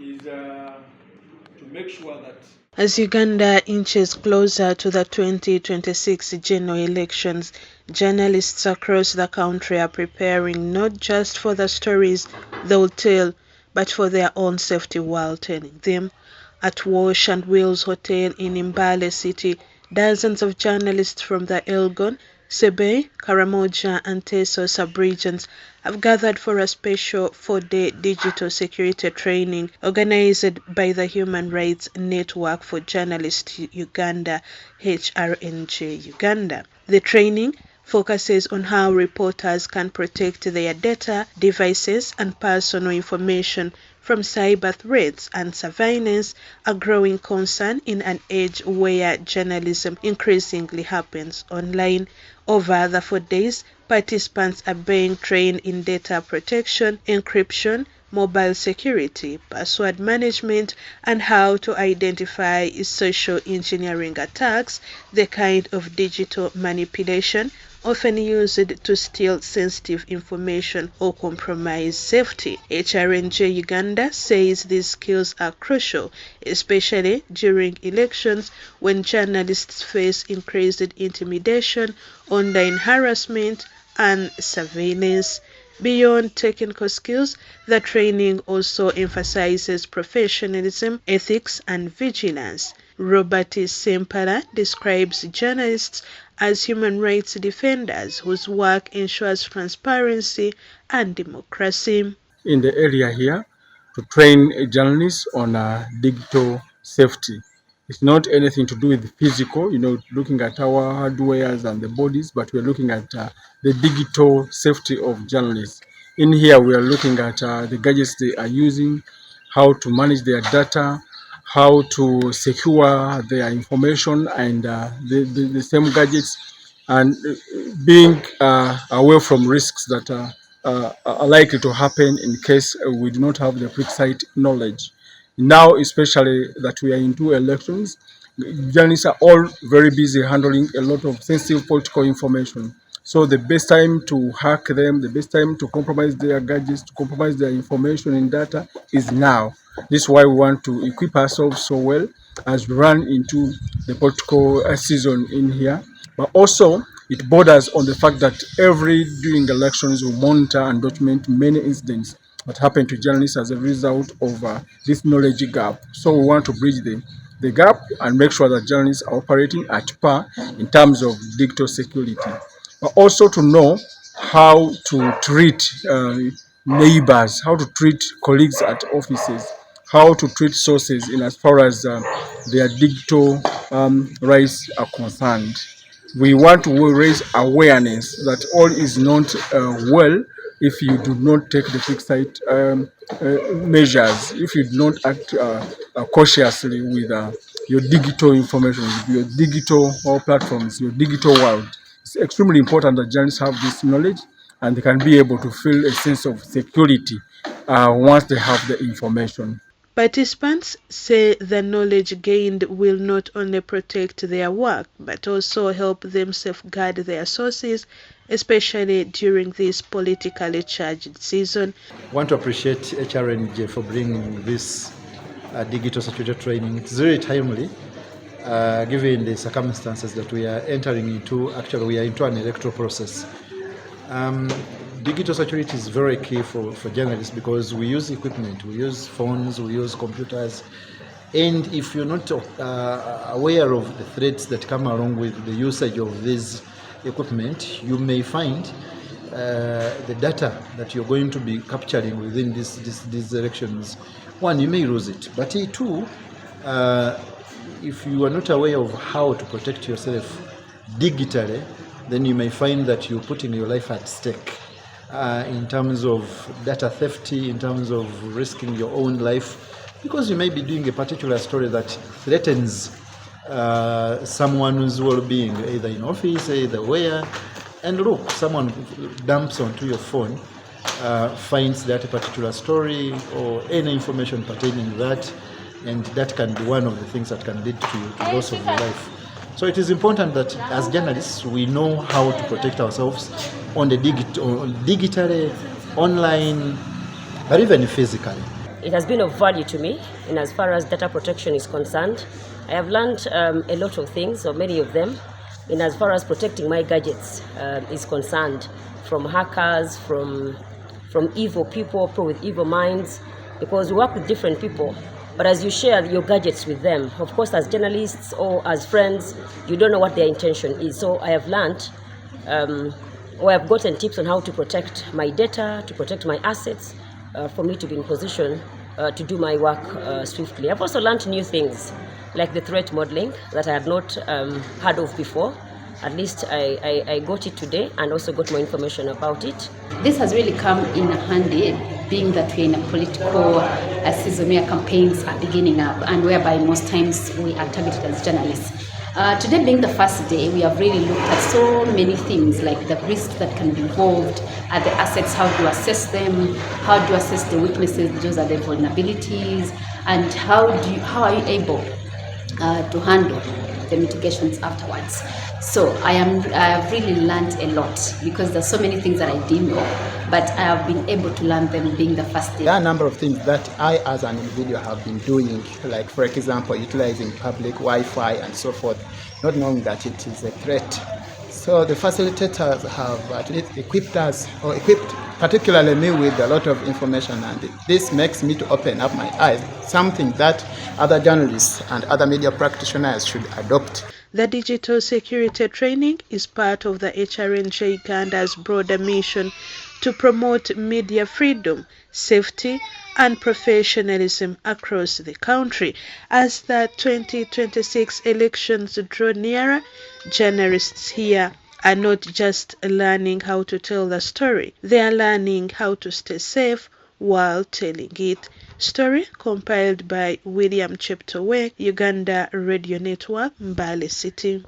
is to make sure that as Uganda inches closer to the 2026 general elections, journalists across the country are preparing not just for the stories they will tell, but for their own safety while telling them. At Wash and Wheels Hotel in Mbale City, dozens of journalists from the Elgon, Sebei, Karamoja and Teso sub-regions have gathered for a special 4-day digital security training organized by the Human Rights Network for Journalists Uganda, HRNJ-Uganda. The training focuses on how reporters can protect their data, devices and personal information from cyber threats and surveillance, a growing concern in an age where journalism increasingly happens online. Over the 4 days, participants are being trained in data protection, encryption, mobile security, password management, and how to identify social engineering attacks, the kind of digital manipulation often used to steal sensitive information or compromise safety. HRNJ Uganda says these skills are crucial, especially during elections when journalists face increased intimidation, online harassment, and surveillance. Beyond technical skills, the training also emphasizes professionalism, ethics, and vigilance. Robert Ssempala describes journalists as human rights defenders whose work ensures transparency and democracy. in the area here to train journalists on digital safety. It's not anything to do with physical, looking at our hardwares and the bodies, but we're looking at the digital safety of journalists. In here, we are looking at the gadgets they are using, how to manage their data, how to secure their information and the same gadgets, and being away from risks that are likely to happen in case we do not have the precise knowledge. Now, especially that we are into elections, journalists are all very busy handling a lot of sensitive political information. So the best time to hack them, the best time to compromise their gadgets, to compromise their information and data is now. This is why we want to equip ourselves so well as we run into the political season in here. But also, it borders on the fact that during elections we monitor and document many incidents that happen to journalists as a result of this knowledge gap. So we want to bridge the gap and make sure that journalists are operating at par in terms of digital security. But also to know how to treat neighbors, how to treat colleagues at offices, how to treat sources in as far as their digital rights are concerned. We want to raise awareness that all is not well if you do not take the fixed measures, if you do not act cautiously with your digital information, with your digital platforms, your digital world. It's extremely important that journalists have this knowledge and they can be able to feel a sense of security once they have the information. Participants say the knowledge gained will not only protect their work, but also help them safeguard their sources, especially during this politically charged season. I want to appreciate HRNJ for bringing this digital security training. It's very timely, given the circumstances that we are entering into. Actually, we are into an electoral process. Digital security is very key for journalists because we use equipment, we use phones, we use computers, and if you're not aware of the threats that come along with the usage of this equipment, you may find the data that you're going to be capturing within these elections. One, you may lose it, but two, if you are not aware of how to protect yourself digitally, then you may find that you're putting your life at stake. In terms of data theft, in terms of risking your own life, because you may be doing a particular story that threatens someone's well-being, either in office, either where, and look, someone dumps onto your phone, finds that particular story or any information pertaining to that, and that can be one of the things that can lead to loss of your life. So it is important that as journalists, we know how to protect ourselves on the digitally, online, but even physically. it has been of value to me in as far as data protection is concerned. I have learned a lot of things, or many of them, in as far as protecting my gadgets is concerned, from hackers, from evil people with evil minds, because we work with different people. But as you share your gadgets with them, of course, as journalists or as friends, you don't know what their intention is. So I have learned, or I've gotten tips on how to protect my data, to protect my assets, for me to be in position to do my work swiftly. I've also learned new things, like the threat modeling that I had not heard of before. At least I got it today, and also got more information about it. This has really come in handy, being that we're in a political season where campaigns are beginning up, and whereby most times we are targeted as journalists. Today being the first day, we have really looked at so many things, like the risks that can be involved, the assets, how to assess them, how to assess the weaknesses, those are the vulnerabilities, and how are you able to handle the mitigations afterwards. So I have really learned a lot, because there's so many things that I didn't know, but I have been able to learn them being the first day. There are a number of things that I as an individual have been doing, like for example utilizing public Wi-Fi and so forth, not knowing that it is a threat. So the facilitators have at least equipped particularly me with a lot of information, and this makes me to open up my eyes, something that other journalists and other media practitioners should adopt. The digital security training is part of the HRNJ-Uganda's broader mission to promote media freedom, safety, and professionalism across the country. As the 2026 elections draw nearer, journalists here are not just learning how to tell the story, they are learning how to stay safe while telling it. Story compiled by William Cheptowe, Uganda Radio Network, Mbale City.